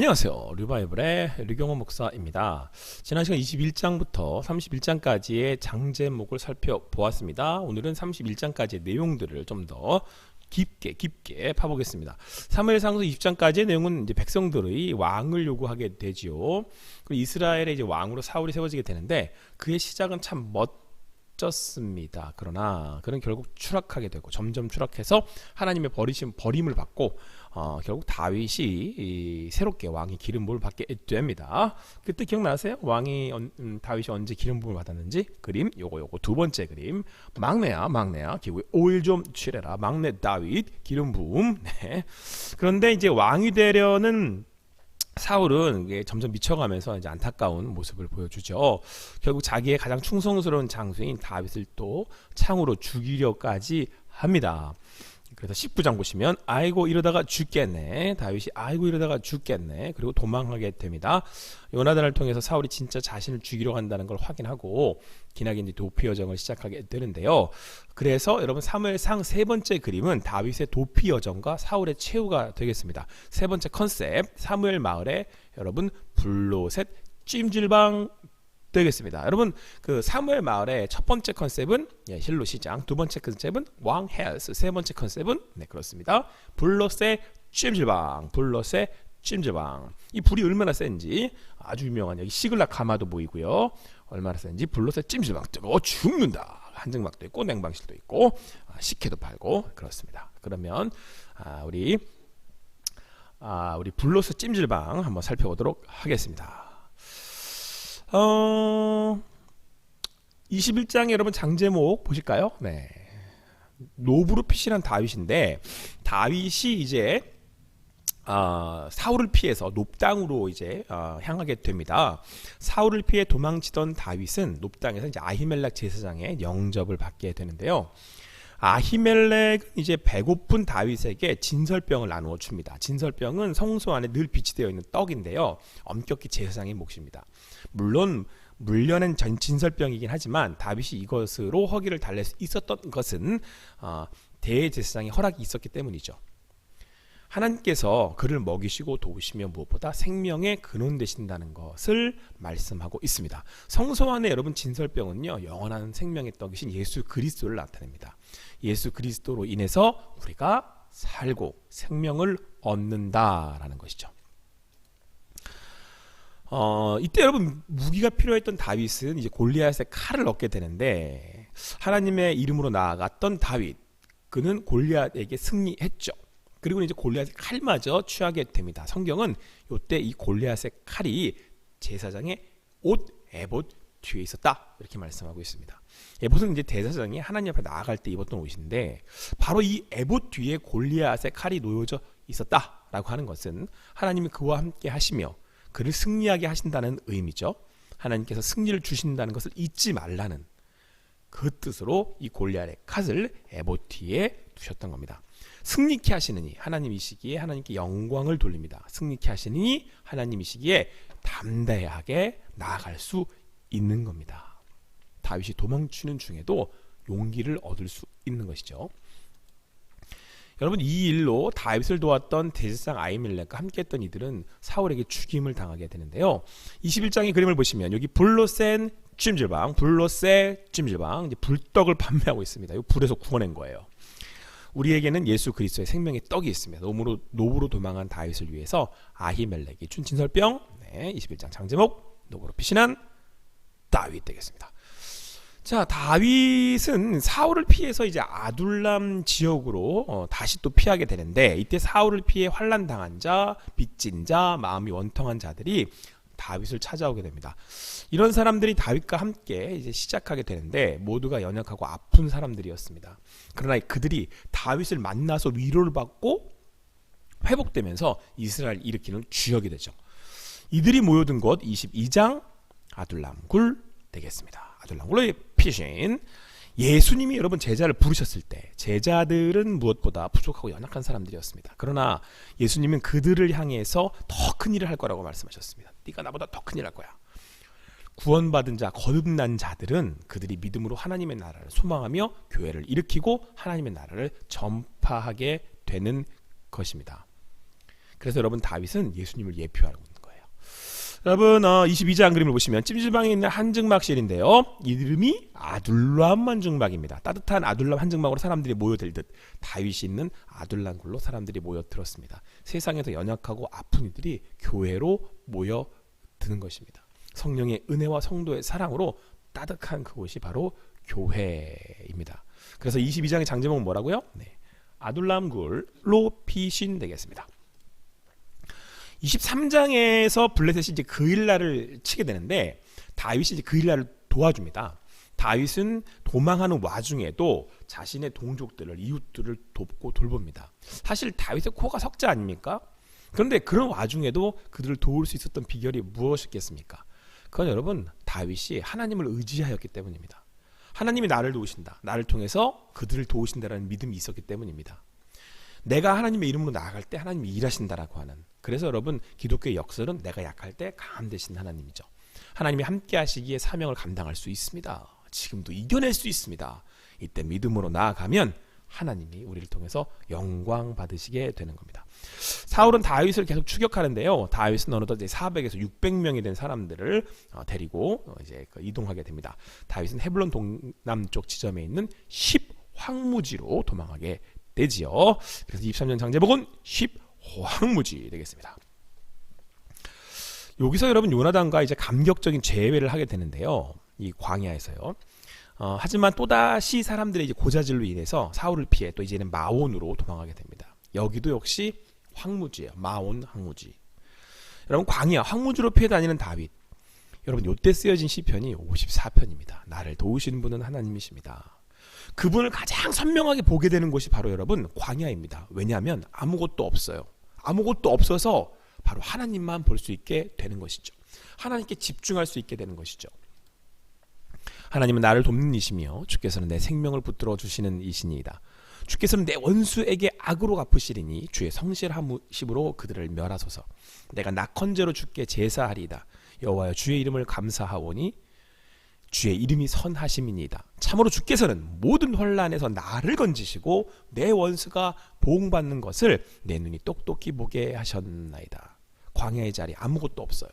안녕하세요. 류바이블의 류경호 목사입니다. 지난 시간 21장부터 31장까지의 장제목을 살펴보았습니다. 오늘은 31장까지의 내용들을 좀 더 깊게 파보겠습니다. 사무엘상서 20장까지의 내용은 이제 백성들의 왕을 요구하게 되지요. 그리고 이스라엘의 이제 왕으로 사울이 세워지게 되는데 그의 시작은 참 멋졌습니다. 그러나 그는 결국 추락하게 되고 점점 추락해서 하나님의 버림을 받고 결국 다윗이 새롭게 왕이 기름 부음을 받게 됩니다. 그때 기억나세요? 다윗이 언제 기름 부음을 받았는지? 그림 요거 두 번째 그림. 막내야 기구에 오일 좀 칠해라. 막내 다윗 기름 부음. 네. 그런데 이제 왕이 되려는 사울은 이게 점점 미쳐가면서 이제 안타까운 모습을 보여주죠. 결국 자기의 가장 충성스러운 장수인 다윗을 또 창으로 죽이려까지 합니다. 그래서 19장 보시면 아이고 이러다가 죽겠네. 다윗이 아이고 이러다가 죽겠네. 그리고 도망하게 됩니다. 요나단을 통해서 사울이 진짜 자신을 죽이려 한다는 걸 확인하고 기나긴 이제 도피 여정을 시작하게 되는데요. 그래서 여러분 사무엘상 세 번째 그림은 다윗의 도피 여정과 사울의 최후가 되겠습니다. 세 번째 컨셉 사무엘 마을에 여러분 블로셋 찜질방 되겠습니다. 여러분 그 사무엘 마을의 첫 번째 컨셉은 실로 시장, 두 번째 컨셉은 왕 헬스, 세 번째 컨셉은 그렇습니다. 블롯의 찜질방, 블롯의 찜질방. 이 불이 얼마나 센지 아주 유명한 여기 시글락 가마도 보이고요. 얼마나 센지 블롯의 찜질방 뜨거워 죽는다. 한증막도 있고 냉방실도 있고 식혜도 팔고 그렇습니다. 그러면 우리 블롯의 찜질방 한번 살펴보도록 하겠습니다. 21장에 여러분 장제목 보실까요? 네. 노브르핏이란 다윗인데 다윗이 이제 사울을 피해서 놋땅으로 이제 향하게 됩니다. 사울을 피해 도망치던 다윗은 놋땅에서 이제 아히멜렉 제사장의 영접을 받게 되는데요. 아히멜렉은 이제 배고픈 다윗에게 진설병을 나누어 줍니다. 진설병은 성소 안에 늘 비치되어 있는 떡인데요. 엄격히 제사장의 몫입니다. 물론 물려낸 진설병이긴 하지만 다윗이 이것으로 허기를 달랠 수 있었던 것은 대제사장의 허락이 있었기 때문이죠. 하나님께서 그를 먹이시고 도우시며 무엇보다 생명의 근원 되신다는 것을 말씀하고 있습니다. 성소 안에 여러분 진설병은요 영원한 생명의 떡이신 예수 그리스도를 나타냅니다. 예수 그리스도로 인해서 우리가 살고 생명을 얻는다라는 것이죠. 이때 여러분 무기가 필요했던 다윗은 이제 골리앗의 칼을 얻게 되는데 하나님의 이름으로 나아갔던 다윗, 그는 골리앗에게 승리했죠. 그리고 이제 골리앗의 칼마저 취하게 됩니다. 성경은 이때 이 골리앗의 칼이 제사장의 옷 에봇 뒤에 있었다 이렇게 말씀하고 있습니다. 에봇은 이제 대제사장이 하나님 앞에 나아갈 때 입었던 옷인데 바로 이 에봇 뒤에 골리앗의 칼이 놓여져 있었다라고 하는 것은 하나님이 그와 함께 하시며 그를 승리하게 하신다는 의미죠. 하나님께서 승리를 주신다는 것을 잊지 말라는 그 뜻으로 이 골리앗의 칼을 에봇 뒤에 두셨던 겁니다. 승리케 하시느니 하나님이시기에 하나님께 영광을 돌립니다. 승리케 하시느니 하나님이시기에 담대하게 나아갈 수 있는 겁니다. 다윗이 도망치는 중에도 용기를 얻을 수 있는 것이죠. 여러분 이 일로 다윗을 도왔던 대제사장 아히멜렉과 함께했던 이들은 사울에게 죽임을 당하게 되는데요. 21장의 그림을 보시면 여기 블롯의 찜질방, 이제 불떡을 판매하고 있습니다. 이 불에서 구워낸 거예요. 우리에게는 예수 그리스도의 생명의 떡이 있습니다. 노브로 도망한 다윗을 위해서 아히멜렉이 준 진설병. 21장 장제목 노브로 피신한 다윗 되겠습니다. 자, 다윗은 사울을 피해서 이제 아둘람 지역으로 다시 또 피하게 되는데 이때 사울을 피해 환난 당한 자, 빚진 자, 마음이 원통한 자들이 다윗을 찾아오게 됩니다. 이런 사람들이 다윗과 함께 이제 시작하게 되는데 모두가 연약하고 아픈 사람들이었습니다. 그러나 그들이 다윗을 만나서 위로를 받고 회복되면서 이스라엘을 일으키는 주역이 되죠. 이들이 모여든 곳 22장 아둘람굴 되겠습니다. 아둘람굴의 피신. 예수님이 여러분 제자를 부르셨을 때 제자들은 무엇보다 부족하고 연약한 사람들이었습니다. 그러나 예수님은 그들을 향해서 더 큰 일을 할 거라고 말씀하셨습니다. 네가 나보다 더 큰 일을 할 거야. 구원받은 자, 거듭난 자들은 그들이 믿음으로 하나님의 나라를 소망하며 교회를 일으키고 하나님의 나라를 전파하게 되는 것입니다. 그래서 여러분 다윗은 예수님을 예표하고 있는 거예요. 여러분 22장 그림을 보시면 찜질방에 있는 한증막실인데요. 이름이 아둘람 한증막입니다. 따뜻한 아둘람 한증막으로 사람들이 모여들듯 다윗이 있는 아둘람 굴로 사람들이 모여들었습니다. 세상에서 연약하고 아픈 이들이 교회로 모여드는 것입니다. 성령의 은혜와 성도의 사랑으로 따뜻한 그곳이 바로 교회입니다. 그래서 22장의 장제목은 뭐라고요? 네, 아둘람 굴로 피신 되겠습니다. 23장에서 블레셋이 이제 그일라를 치게 되는데 다윗이 이제 그일라를 도와줍니다. 다윗은 도망하는 와중에도 자신의 동족들을 이웃들을 돕고 돌봅니다. 사실 다윗의 코가 석자 아닙니까? 그런데 그런 와중에도 그들을 도울 수 있었던 비결이 무엇이겠습니까? 그건 여러분 다윗이 하나님을 의지하였기 때문입니다. 하나님이 나를 도우신다. 나를 통해서 그들을 도우신다라는 믿음이 있었기 때문입니다. 내가 하나님의 이름으로 나아갈 때 하나님이 일하신다라고 하는, 그래서 여러분 기독교의 역설은 내가 약할 때 강함 되신 하나님이죠. 하나님이 함께 하시기에 사명을 감당할 수 있습니다. 지금도 이겨낼 수 있습니다. 이때 믿음으로 나아가면 하나님이 우리를 통해서 영광 받으시게 되는 겁니다. 사울은 다윗을 계속 추격하는데요. 다윗은 어느덧 400에서 600명이 된 사람들을 데리고 이제 이동하게 됩니다. 다윗은 헤블론 동남쪽 지점에 있는 10황무지로 도망하게 되지요. 그래서 23년 장제목은 10황무지 되겠습니다. 여기서 여러분 요나단과 이제 감격적인 재회를 하게 되는데요. 이 광야에서요. 하지만 또다시 사람들의 이제 고자질로 인해서 사울을 피해 또 이제는 마온으로 도망하게 됩니다. 여기도 역시 황무지예요. 마온 황무지. 여러분 광야 황무지로 피해 다니는 다윗. 여러분 요때 쓰여진 시편이 54편입니다. 나를 도우시는 분은 하나님이십니다. 그분을 가장 선명하게 보게 되는 곳이 바로 여러분 광야입니다. 왜냐하면 아무것도 없어요. 아무것도 없어서 바로 하나님만 볼 수 있게 되는 것이죠. 하나님께 집중할 수 있게 되는 것이죠. 하나님은 나를 돕는 이시며 주께서는 내 생명을 붙들어 주시는 이시니이다. 주께서는 내 원수에게 악으로 갚으시리니 주의 성실함으로 그들을 멸하소서. 내가 낙헌제로 주께 제사하리이다. 여호와여 주의 이름을 감사하오니 주의 이름이 선하심이니이다. 참으로 주께서는 모든 환난에서 나를 건지시고 내 원수가 보응받는 것을 내 눈이 똑똑히 보게 하셨나이다. 광야의 자리 아무것도 없어요.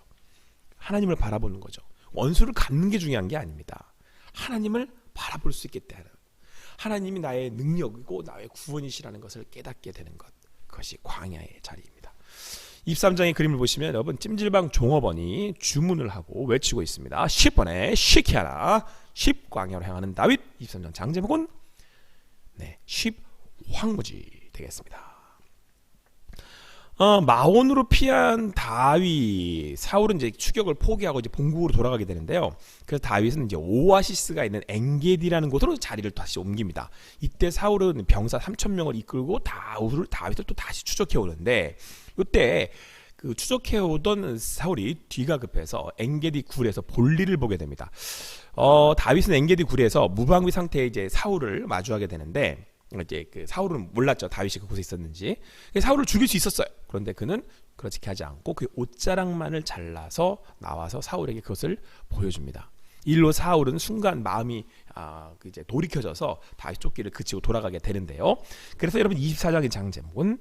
하나님을 바라보는 거죠. 원수를 갚는 게 중요한 게 아닙니다. 하나님을 바라볼 수 있게 되는, 하나님이 나의 능력이고 나의 구원이시라는 것을 깨닫게 되는 것, 그것이 광야의 자리입니다. 23장의 그림을 보시면 여러분 찜질방 종업원이 주문을 하고 외치고 있습니다. 10번에 시키하라. 10광야로 향하는 다윗. 23장 장제목은 10황무지 되겠습니다. 마온으로 피한 다윗, 사울은 이제 추격을 포기하고 이제 본국으로 돌아가게 되는데요. 그래서 다윗은 이제 오아시스가 있는 엔게디라는 곳으로 자리를 다시 옮깁니다. 이때 사울은 병사 3,000명을 이끌고 다윗을 또 다시 추적해 오는데, 이때 그 추적해 오던 사울이 뒤가 급해서 엔게디 굴에서 볼일을 보게 됩니다. 다윗은 엔게디 굴에서 무방비 상태의 이제 사울을 마주하게 되는데, 이제 그 사울은 몰랐죠. 다윗이 그곳에 있었는지. 사울을 죽일 수 있었어요. 그런데 그는 그렇게 하지 않고 그 옷자락만을 잘라서 나와서 사울에게 그것을 보여줍니다. 일로 사울은 순간 마음이 이제 돌이켜져서 다윗 쫓기를 그치고 돌아가게 되는데요. 그래서 여러분 24장의 장제목은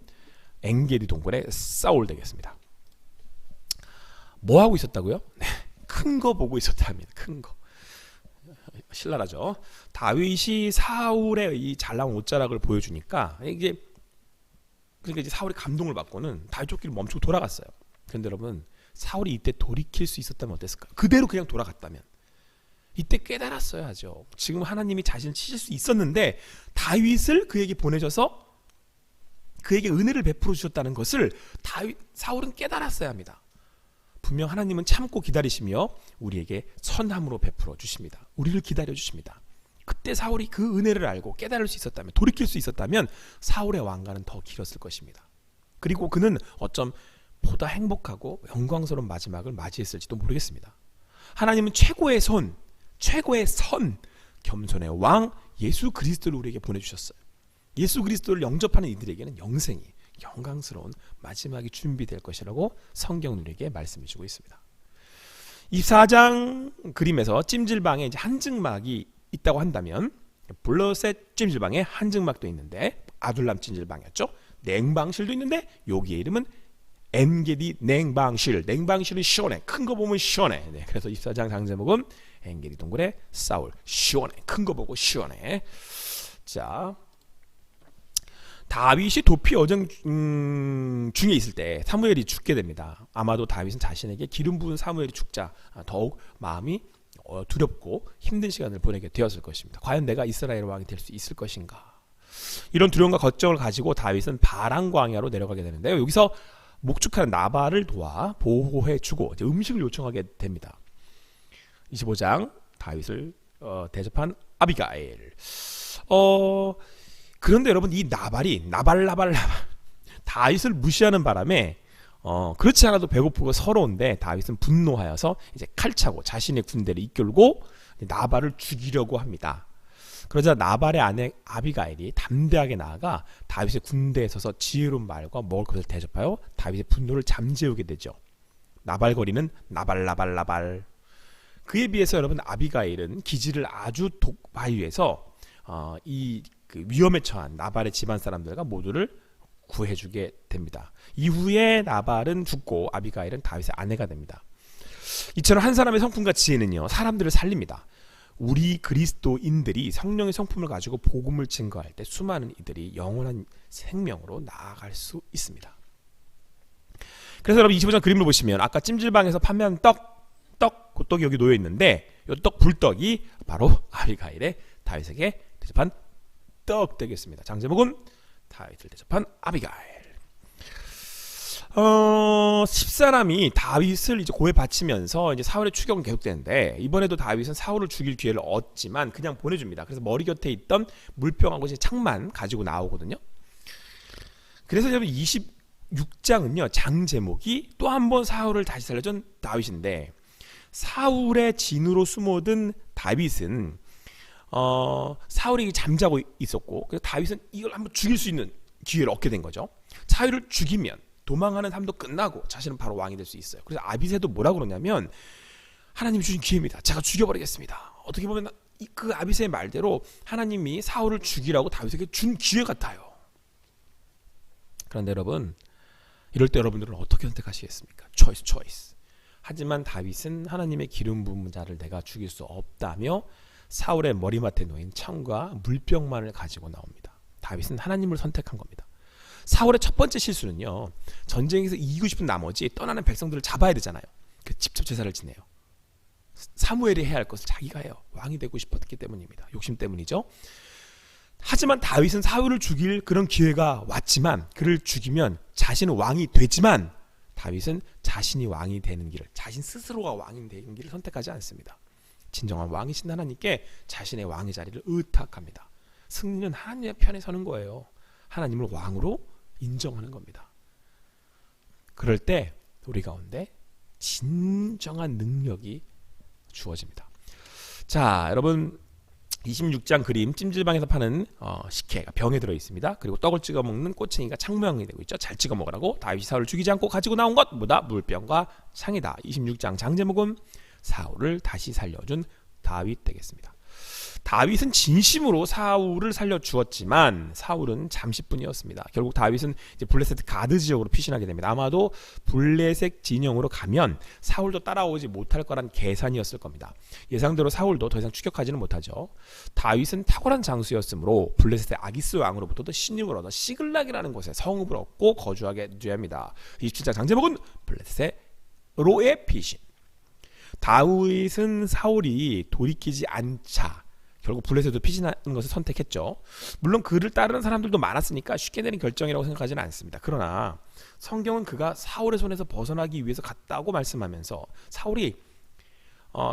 엔게디 동굴의 사울 되겠습니다. 뭐 하고 있었다고요? 큰 거 보고 있었다 합니다. 큰 거. 신랄하죠. 다윗이 사울의 이 잘 나온 옷자락을 보여주니까 그러니까 이제 사울이 감동을 받고는 다윗 쫓기를 멈추고 돌아갔어요. 그런데 여러분 사울이 이때 돌이킬 수 있었다면 어땠을까? 그대로 그냥 돌아갔다면 이때 깨달았어야죠. 지금 하나님이 자신을 치실 수 있었는데 다윗을 그에게 보내셔서 그에게 은혜를 베풀어 주셨다는 것을 사울은 깨달았어야 합니다. 분명 하나님은 참고 기다리시며 우리에게 선함으로 베풀어 주십니다. 우리를 기다려 주십니다. 그때 사울이 그 은혜를 알고 깨달을 수 있었다면, 돌이킬 수 있었다면 사울의 왕가는 더 길었을 것입니다. 그리고 그는 어쩜 보다 행복하고 영광스러운 마지막을 맞이했을지도 모르겠습니다. 하나님은 최고의 선, 겸손의 왕 예수 그리스도를 우리에게 보내주셨어요. 예수 그리스도를 영접하는 이들에게는 영생이, 영광스러운 마지막이 준비될 것이라고 성경 우리에게 말씀해주고 있습니다. 24장 그림에서 찜질방에 이제 한증막이 있다고 한다면 블러셋 찜질방에 한증막도 있는데 아둘람 찜질방이었죠. 냉방실도 있는데 여기의 이름은 엔게디 냉방실. 냉방실은 시원해. 큰 거 보면 시원해. 네, 그래서 24장 장제목은 엔게디 동굴의 사울. 시원해. 큰 거 보고 시원해. 자, 다윗이 도피 여정 중에 있을 때 사무엘이 죽게 됩니다. 아마도 다윗은 자신에게 기름 부은 사무엘이 죽자 더욱 마음이 두렵고 힘든 시간을 보내게 되었을 것입니다. 과연 내가 이스라엘 왕이 될 수 있을 것인가? 이런 두려움과 걱정을 가지고 다윗은 바란 광야로 내려가게 되는데요. 여기서 목축하는 나발을 도와 보호해주고 음식을 요청하게 됩니다. 25장 다윗을 대접한 아비가일. 그런데 여러분, 이 나발이 다윗을 무시하는 바람에 그렇지 않아도 배고프고 서러운데 다윗은 분노하여서 이제 칼차고 자신의 군대를 이끌고 나발을 죽이려고 합니다. 그러자 나발의 아내 아비가일이 담대하게 나아가 다윗의 군대에 서서 지혜로운 말과 먹을 것을 대접하여 다윗의 분노를 잠재우게 되죠. 나발거리는 나발. 그에 비해서 여러분, 아비가일은 기지를 아주 바위에서 그 위험에 처한 나발의 집안 사람들과 모두를 구해주게 됩니다. 이후에 나발은 죽고 아비가일은 다윗의 아내가 됩니다. 이처럼 한 사람의 성품과 지혜는요, 사람들을 살립니다. 우리 그리스도인들이 성령의 성품을 가지고 복음을 증거할 때 수많은 이들이 영원한 생명으로 나아갈 수 있습니다. 그래서 여러분, 25장 그림을 보시면 아까 찜질방에서 판매한 굿떡이 여기 놓여 있는데 이 불떡이 바로 아비가일의 다윗에게 대접한 떡 되겠습니다. 장제목은 다윗을 대접한 아비가일. 10사람이 다윗을 이제 고에 바치면서 이제 사울의 추격은 계속되는데, 이번에도 다윗은 사울을 죽일 기회를 얻지만 그냥 보내줍니다. 그래서 머리 곁에 있던 물병하고 이제 창만 가지고 나오거든요. 그래서 여러분, 26장은요 장 제목이 또 한 번 사울을 다시 살려준 다윗인데, 사울의 진으로 숨어든 다윗은 사울이 잠자고 있었고, 그래서 다윗은 이걸 한번 죽일 수 있는 기회를 얻게 된 거죠. 사울을 죽이면 도망하는 삶도 끝나고 자신은 바로 왕이 될 수 있어요. 그래서 아비새도 뭐라 그러냐면, 하나님이 주신 기회입니다. 제가 죽여버리겠습니다. 어떻게 보면 그 아비새의 말대로 하나님이 사울을 죽이라고 다윗에게 준 기회 같아요. 그런데 여러분, 이럴 때 여러분들은 어떻게 선택하시겠습니까? 초이스. 하지만 다윗은 하나님의 기름 부은 자를 내가 죽일 수 없다며 사울의 머리맡에 놓인 창과 물병만을 가지고 나옵니다. 다윗은 하나님을 선택한 겁니다. 사울의 첫 번째 실수는요, 전쟁에서 이기고 싶은 나머지 떠나는 백성들을 잡아야 되잖아요. 그 직접 제사를 지내요. 사무엘이 해야 할 것을 자기가 해요. 왕이 되고 싶었기 때문입니다. 욕심 때문이죠. 하지만 다윗은 사울을 죽일 그런 기회가 왔지만, 그를 죽이면 자신은 왕이 되지만, 다윗은 자신이 왕이 되는 길을, 자신 스스로가 왕이 되는 길을 선택하지 않습니다. 진정한 왕이신 하나님께 자신의 왕의 자리를 의탁합니다. 승리는 하나님의 편에 서는 거예요. 하나님을 왕으로 인정하는 겁니다. 그럴 때 우리 가운데 진정한 능력이 주어집니다. 자, 여러분, 26장 그림, 찜질방에서 파는 식혜가 병에 들어 있습니다. 그리고 떡을 찍어 먹는 꼬챙이가 창 모양이 되고 있죠. 잘 찍어 먹으라고 다윗이 사울을 죽이지 않고 가지고 나온 것 뭐다? 물병과 창이다. 26장 장제목은 사울을 다시 살려준 다윗 되겠습니다. 다윗은 진심으로 사울을 살려주었지만 사울은 잠시뿐이었습니다. 결국 다윗은 이제 블레셋 가드 지역으로 피신하게 됩니다. 아마도 블레셋 진영으로 가면 사울도 따라오지 못할 거란 계산이었을 겁니다. 예상대로 사울도 더 이상 추격하지는 못하죠. 다윗은 탁월한 장수였으므로 블레셋의 아기스 왕으로부터도 신임을 얻어 시글락이라는 곳에 성읍을 얻고 거주하게 됩니다. 27장 장제목은 블레셋으로의 피신. 다윗은 사울이 돌이키지 않자 결국 블레셋으로 피신하는 것을 선택했죠. 물론 그를 따르는 사람들도 많았으니까 쉽게 내린 결정이라고 생각하지는 않습니다. 그러나 성경은 그가 사울의 손에서 벗어나기 위해서 갔다고 말씀하면서 사울이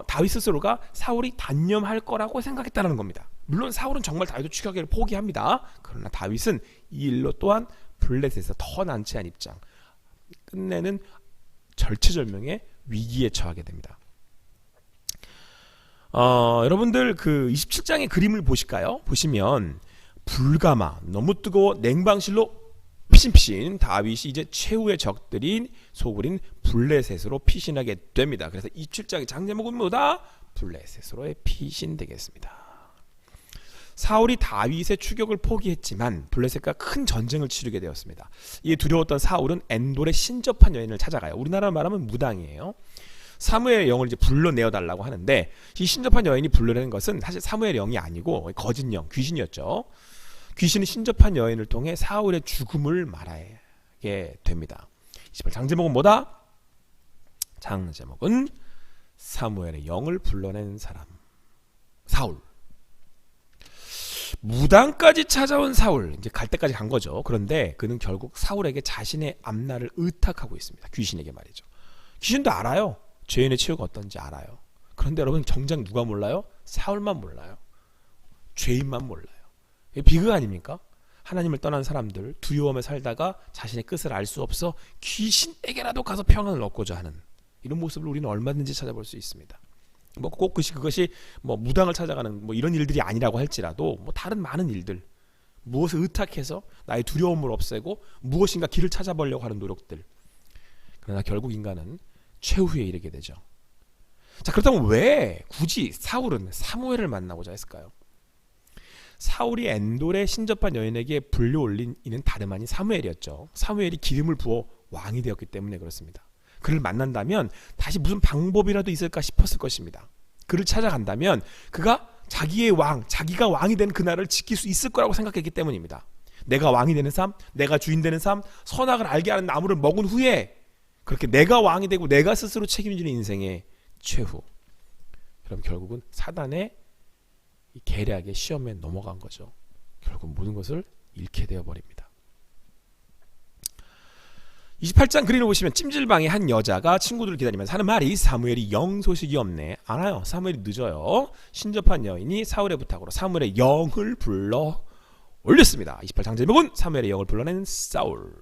다윗 스스로가 사울이 단념할 거라고 생각했다는 겁니다. 물론 사울은 정말 다윗을 추격하기를 포기합니다. 그러나 다윗은 이 일로 또한 블레셋에서 더 난처한 입장, 끝내는 절체절명의 위기에 처하게 됩니다. 여러분들 그 27장의 그림을 보실까요? 보시면 불가마, 너무 뜨거워 냉방실로 피신피신 다윗이 이제 최후의 적들인 소굴인 블레셋으로 피신하게 됩니다. 그래서 27장의 장제목은 뭐다? 블레셋으로의 피신 되겠습니다. 사울이 다윗의 추격을 포기했지만 블레셋과 큰 전쟁을 치르게 되었습니다. 이에 두려웠던 사울은 엔돌의 신접한 여인을 찾아가요. 우리나라 말하면 무당이에요. 사무엘의 영을 이제 불러내어 달라고 하는데, 이 신접한 여인이 불러내는 것은 사실 사무엘의 영이 아니고 거짓 영, 귀신이었죠. 귀신은 신접한 여인을 통해 사울의 죽음을 말하게 됩니다. 28 장제목은 뭐다? 장제목은 사무엘의 영을 불러낸 사람, 사울. 무당까지 찾아온 사울, 이제 갈 때까지 간 거죠. 그런데 그는 결국 사울에게 자신의 앞날을 의탁하고 있습니다. 귀신에게 말이죠. 귀신도 알아요. 죄인의 치유가 어떤지 알아요. 그런데 여러분, 정작 누가 몰라요? 사울만 몰라요. 죄인만 몰라요. 이게 비극 아닙니까? 하나님을 떠난 사람들, 두려움에 살다가 자신의 끝을 알 수 없어 귀신에게라도 가서 평안을 얻고자 하는 이런 모습을 우리는 얼마든지 찾아볼 수 있습니다. 뭐 꼭 그것이 뭐 무당을 찾아가는 뭐 이런 일들이 아니라고 할지라도 뭐 다른 많은 일들, 무엇을 의탁해서 나의 두려움을 없애고 무엇인가 길을 찾아보려고 하는 노력들. 그러나 결국 인간은 최후에 이르게 되죠. 자, 그렇다면 왜 굳이 사울은 사무엘을 만나고자 했을까요? 사울이 엔돌의 신접한 여인에게 불려올린 이는 다름 아닌 사무엘이었죠. 사무엘이 기름을 부어 왕이 되었기 때문에 그렇습니다. 그를 만난다면 다시 무슨 방법이라도 있을까 싶었을 것입니다. 그를 찾아간다면 그가 자기의 왕, 자기가 왕이 된 그날을 지킬 수 있을 거라고 생각했기 때문입니다. 내가 왕이 되는 삶, 내가 주인 되는 삶, 선악을 알게 하는 나무를 먹은 후에 그렇게 내가 왕이 되고 내가 스스로 책임지는 인생의 최후. 그럼 결국은 사단의 이 계략의 시험에 넘어간 거죠. 결국 모든 것을 잃게 되어버립니다. 28장 그림을 보시면 찜질방에 한 여자가 친구들을 기다리면서 하는 말이, 사무엘이 영 소식이 없네. 알아요. 사무엘이 늦어요. 신접한 여인이 사울의 부탁으로 사무엘의 영을 불러 올렸습니다. 28장 제목은 사무엘의 영을 불러낸 사울.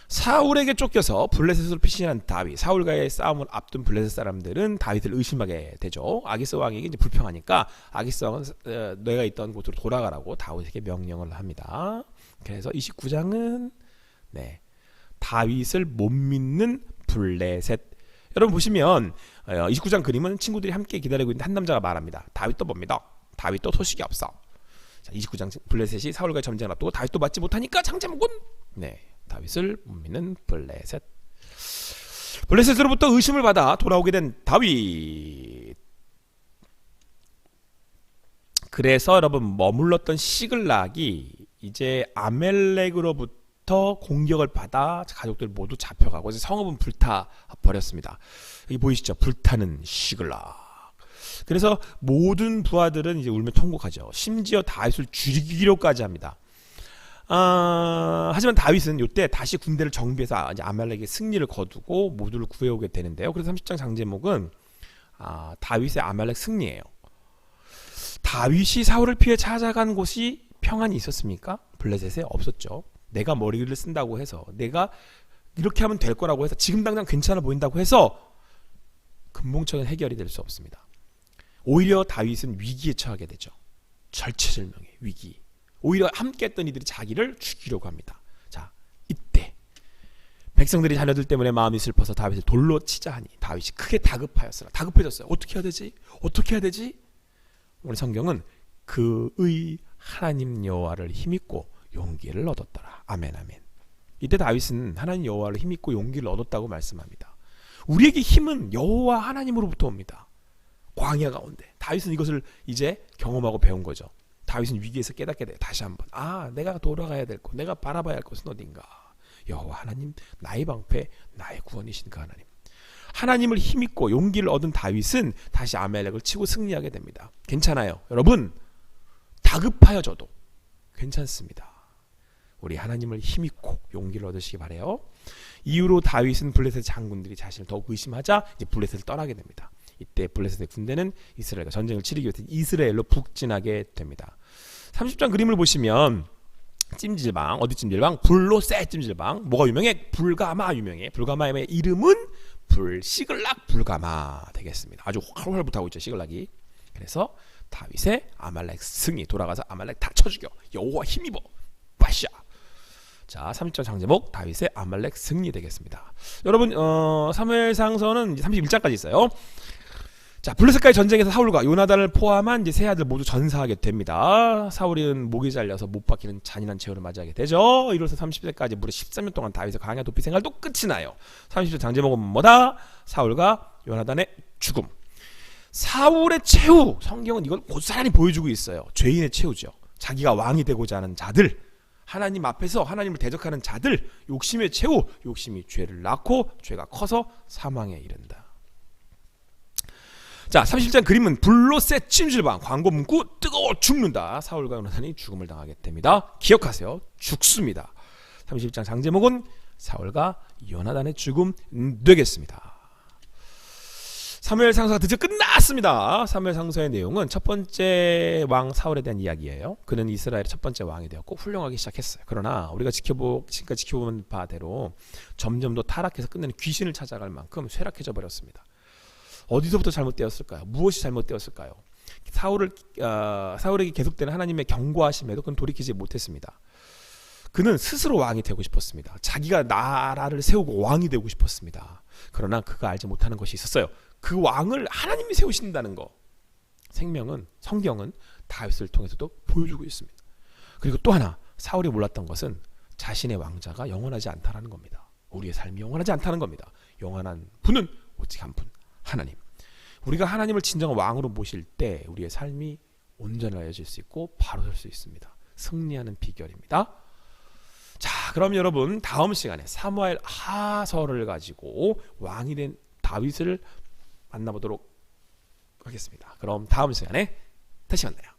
사울에게 쫓겨서 블레셋으로 피신한 다윗. 사울과의 싸움을 앞둔 블레셋 사람들은 다윗을 의심하게 되죠. 아기스 왕에게 이제 불평하니까 아기스 왕은 내가 있던 곳으로 돌아가라고 다윗에게 명령을 합니다. 그래서 29장은 다윗을 못 믿는 블레셋. 여러분 보시면 29장 그림은 친구들이 함께 기다리고 있는 한 남자가 말합니다. 다윗도 봅니다. 다윗도 소식이 없어. 자, 29장 블레셋이 사울과의 전쟁을 앞두고 다윗도 맞지 못하니까 장제목은 다윗을 못 믿는 블레셋. 블레셋으로부터 의심을 받아 돌아오게 된 다윗. 그래서 여러분, 머물렀던 시글락이 이제 아멜렉으로부터 공격을 받아 가족들 모두 잡혀가고 이제 성읍은 불타 버렸습니다. 여기 보이시죠? 불타는 시글락. 그래서 모든 부하들은 이제 울며 통곡하죠. 심지어 다윗을 죽이기로까지 합니다. 하지만 다윗은 이때 다시 군대를 정비해서 이제 아말렉의 승리를 거두고 모두를 구해오게 되는데요. 그래서 30장 장제목은 다윗의 아말렉 승리예요. 다윗이 사울을 피해 찾아간 곳이 평안이 있었습니까? 블레셋에 없었죠. 내가 머리를 쓴다고 해서, 내가 이렇게 하면 될 거라고 해서, 지금 당장 괜찮아 보인다고 해서 근본적인 해결이 될 수 없습니다. 오히려 다윗은 위기에 처하게 되죠. 절체절명의 위기. 오히려 함께했던 이들이 자기를 죽이려고 합니다. 자, 이때 백성들이 자녀들 때문에 마음이 슬퍼서 다윗을 돌로 치자 하니 다윗이 크게 다급하였으나, 다급해졌어요. 어떻게 해야 되지? 어떻게 해야 되지? 오늘 성경은 그의 하나님 여호와를 힘입고 용기를 얻었더라. 아멘, 아멘. 이때 다윗은 하나님 여호와를 힘입고 용기를 얻었다고 말씀합니다. 우리에게 힘은 여호와 하나님으로부터 옵니다. 광야 가운데 다윗은 이것을 이제 경험하고 배운 거죠. 다윗은 위기에서 깨닫게 돼요. 다시 한번 내가 돌아가야 될 곳, 내가 바라봐야 할 곳은 어딘가. 여호와 하나님, 나의 방패, 나의 구원이신 그 하나님. 하나님을 힘입고 용기를 얻은 다윗은 다시 아멜렉을 치고 승리하게 됩니다. 괜찮아요. 여러분, 다급하여져도 괜찮습니다. 우리 하나님을 힘입고 용기를 얻으시기 바라요. 이후로 다윗은 블레셋 장군들이 자신을 더욱 의심하자 이제 블레셋을 떠나게 됩니다. 이때 블레셋의 군대는 이스라엘과 전쟁을 치르기 위해서 이스라엘로 북진하게 됩니다. 30장 그림을 보시면 찜질방, 어디 찜질방? 불로 쎄 찜질방. 뭐가 유명해? 불가마 유명해. 불가마의 이름은 시글락 불가마 되겠습니다. 아주 활활 붙하고 있죠, 시글락이. 그래서 다윗의 아말렉 승리, 돌아가서 아말렉 다 쳐죽여. 여호와 힘입어. 빠샤. 자, 30장 장제목 다윗의 아말렉 승리 되겠습니다. 여러분, 사무엘상서는 31장까지 있어요. 자, 블루스카이 전쟁에서 사울과 요나단을 포함한 이제 세 아들 모두 전사하게 됩니다. 사울은 목이 잘려서 못 박히는 잔인한 재혼을 맞이하게 되죠. 이로써 30세까지 무려 13년 동안 다윗의 광야 도피 생활도 끝이 나요. 30세 장제목은 뭐다? 사울과 요나단의 죽음. 사울의 최후, 성경은 이걸 고스란히 보여주고 있어요. 죄인의 최후죠. 자기가 왕이 되고자 하는 자들, 하나님 앞에서 하나님을 대적하는 자들, 욕심의 최후, 욕심이 죄를 낳고 죄가 커서 사망에 이른다. 자, 37장 그림은 불로 새 찜질방, 광고 문구 뜨거워 죽는다. 사울과 요나단이 죽음을 당하게 됩니다. 기억하세요. 죽습니다. 37장 장제목은 사울과 요나단의 죽음 되겠습니다. 사무엘 상서가 드디어 끝났습니다. 사무엘 상서의 내용은 첫 번째 왕 사울에 대한 이야기예요. 그는 이스라엘의 첫 번째 왕이 되었고 훌륭하기 시작했어요. 그러나 우리가 지금까지 지켜본 바대로 점점 더 타락해서 끝내는 귀신을 찾아갈 만큼 쇠락해져 버렸습니다. 어디서부터 잘못되었을까요? 무엇이 잘못되었을까요? 사울에게 계속되는 하나님의 경고하심에도 그는 돌이키지 못했습니다. 그는 스스로 왕이 되고 싶었습니다. 자기가 나라를 세우고 왕이 되고 싶었습니다. 그러나 그가 알지 못하는 것이 있었어요. 그 왕을 하나님이 세우신다는 거. 성경은 다윗을 통해서도 보여주고 있습니다. 그리고 또 하나, 사울이 몰랐던 것은 자신의 왕자가 영원하지 않다는 겁니다. 우리의 삶이 영원하지 않다는 겁니다. 영원한 분은 오직 한 분, 하나님. 우리가 하나님을 진정한 왕으로 모실 때 우리의 삶이 온전해질 수 있고 바로 설 수 있습니다. 승리하는 비결입니다. 자, 그럼 여러분 다음 시간에 사무엘 하서를 가지고 왕이 된 다윗을 만나보도록 하겠습니다. 그럼 다음 시간에 다시 만나요.